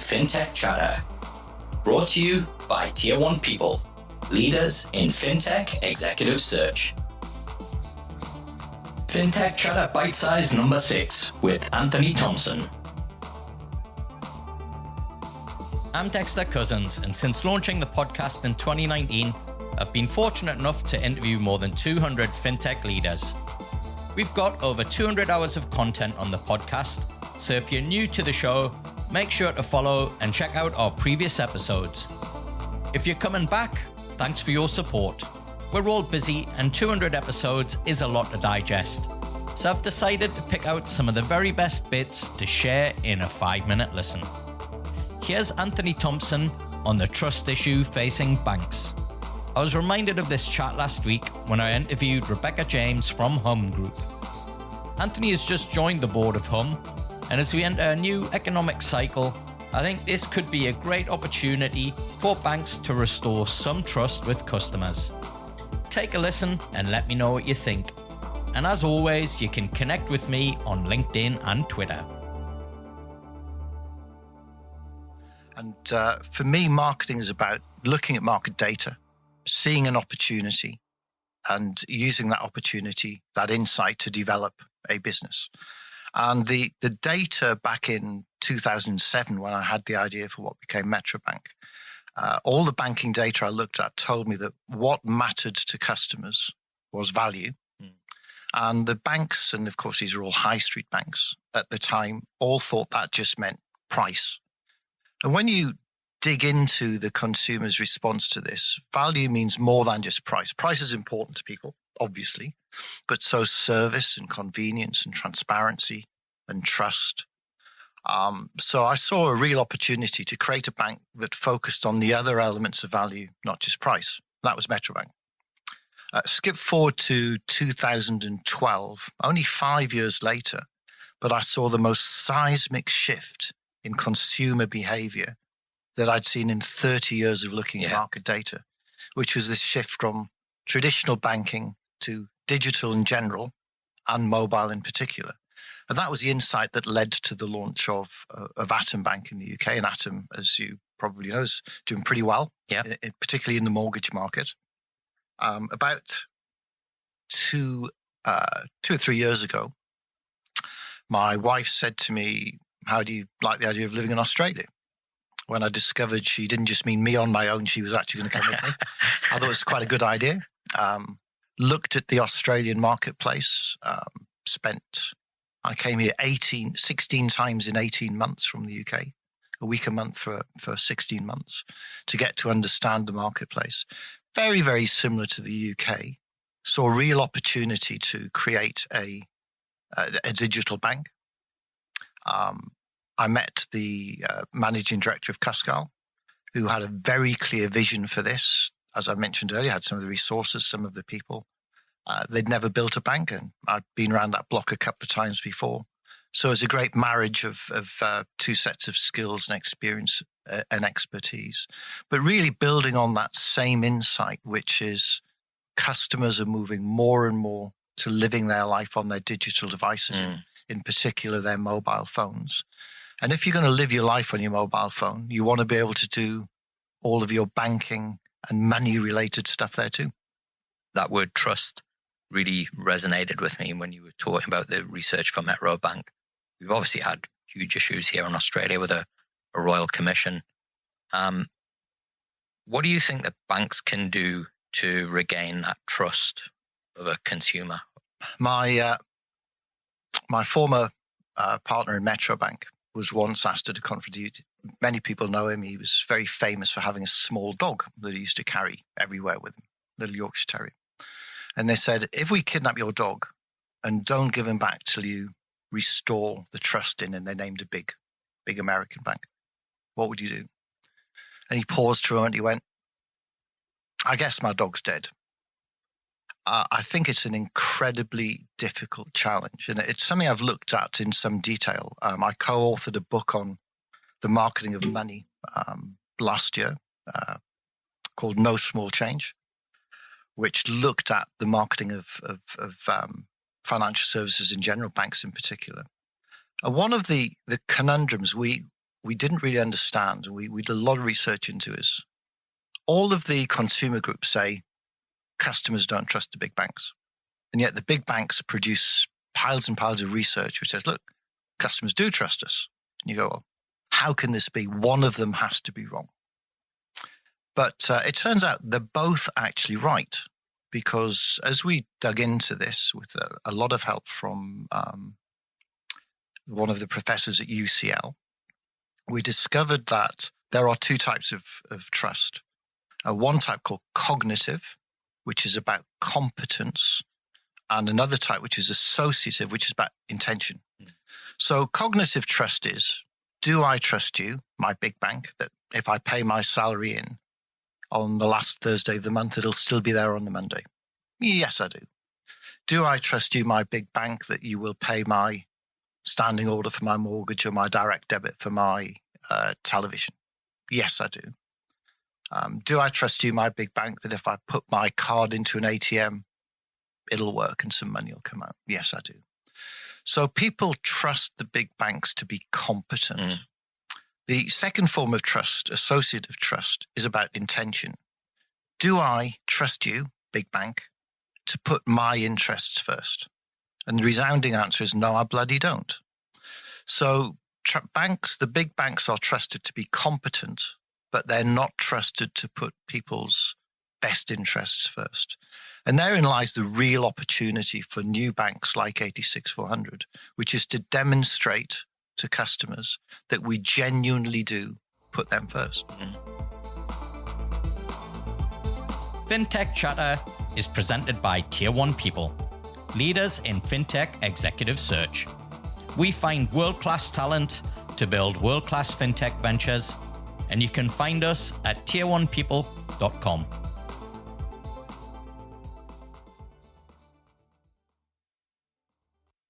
Fintech Chatter. Brought to you by Tier 1 People, leaders in Fintech executive search. Fintech Chatter Bitesize number 6 with Anthony Thomson. I'm Dexter Cousins, and since launching the podcast in 2019, I've been fortunate enough to interview more than 200 fintech leaders. We've got over 200 hours of content on the podcast, so if you're new to the show, make sure to follow and check out our previous episodes. If you're coming back, thanks for your support. We're all busy and 200 episodes is a lot to digest, so I've decided to pick out some of the very best bits to share in a 5-minute listen. Here's Anthony Thomson on the trust issue facing banks. I was reminded of this chat last week when I interviewed Rebecca James from Hum Group. Anthony has just joined the board of Hum, and as we enter a new economic cycle, I think this could be a great opportunity for banks to restore some trust with customers. Take a listen and let me know what you think. And as always, you can connect with me on LinkedIn and Twitter. And for me, marketing is about looking at market data, seeing an opportunity, and using that opportunity, that insight to develop a business. And the data back in 2007, when I had the idea for what became Metrobank, all the banking data I looked at told me that what mattered to customers was value. And the banks, and of course these are all high street banks at the time, all thought that just meant price. And when you dig into the consumer's response to this, value means more than just price. Price is important to people, obviously, but so service and convenience and transparency and trust. So I saw a real opportunity to create a bank that focused on the other elements of value, not just price. That was Metrobank. Skip forward to 2012, only 5 years later, but I saw the most seismic shift in consumer behavior that I'd seen in 30 years of looking at market data, which was this shift from traditional banking to digital in general and mobile in particular. And that was the insight that led to the launch of Atom Bank in the UK. And Atom, as you probably know, is doing pretty well, particularly in the mortgage market. About two or 3 years ago, my wife said to me, "How do you like the idea of living in Australia?" When I discovered she didn't just mean me on my own, she was actually going to come with me. I thought it was quite a good idea. Looked at the Australian marketplace, I came here 16 times in 18 months from the UK, a week a month for 16 months to get to understand the marketplace. Very, very similar to the UK. Saw a real opportunity to create a digital bank. I met the managing director of Cuscal, who had a very clear vision for this. As I mentioned earlier, had some of the resources, some of the people. They'd never built a bank, and I'd been around that block a couple of times before. So it's a great marriage of two sets of skills and experience and expertise. But really building on that same insight, which is customers are moving more and more to living their life on their digital devices, in particular their mobile phones. And if you're going to live your life on your mobile phone, you want to be able to do all of your banking and money-related stuff there too. That word trust really resonated with me when you were talking about the research for Metrobank. We've obviously had huge issues here in Australia with a royal commission. What do you think that banks can do to regain that trust of a consumer? My former partner in Metrobank was once asked at a conference. Many people know him. He was very famous for having a small dog that he used to carry everywhere with him, little Yorkshire Terrier. And they said, if we kidnap your dog and don't give him back till you restore the trust in, and they named a big American bank, what would you do? And he paused for a moment. He went, I guess my dog's dead. I think it's an incredibly difficult challenge. And it's something I've looked at in some detail. I co-authored a book on the marketing of money last year called No Small Change, which looked at the marketing of financial services in general, banks in particular. One of the conundrums we we didn't really understand, we did a lot of research into, is all of the consumer groups say customers don't trust the big banks. And yet the big banks produce piles and piles of research which says, look, customers do trust us. And you go, well, how can this be? One of them has to be wrong. But it turns out they're both actually right, because as we dug into this with a lot of help from one of the professors at UCL, we discovered that there are two types of trust. One type called cognitive, which is about competence, and another type which is associative, which is about intention. So cognitive trust is, do I trust you, my big bank, that if I pay my salary in on the last Thursday of the month, it'll still be there on the Monday? Yes, I do. Do I trust you, my big bank, that you will pay my standing order for my mortgage or my direct debit for my television? Yes, I do. Do I trust you, my big bank, that if I put my card into an ATM, it'll work and some money will come out? Yes, I do. So people trust the big banks to be competent. The second form of trust, associative trust, is about intention. Do I trust you, big bank, to put my interests first? And the resounding answer is no, I bloody don't. So banks, the big banks, are trusted to be competent, but they're not trusted to put people's best interests first. And therein lies the real opportunity for new banks like 86400, which is to demonstrate to customers that we genuinely do put them first. Fintech Chatter is presented by Tier 1 People, leaders in fintech executive search. We find world-class talent to build world-class fintech ventures, and you can find us at tier1people.com.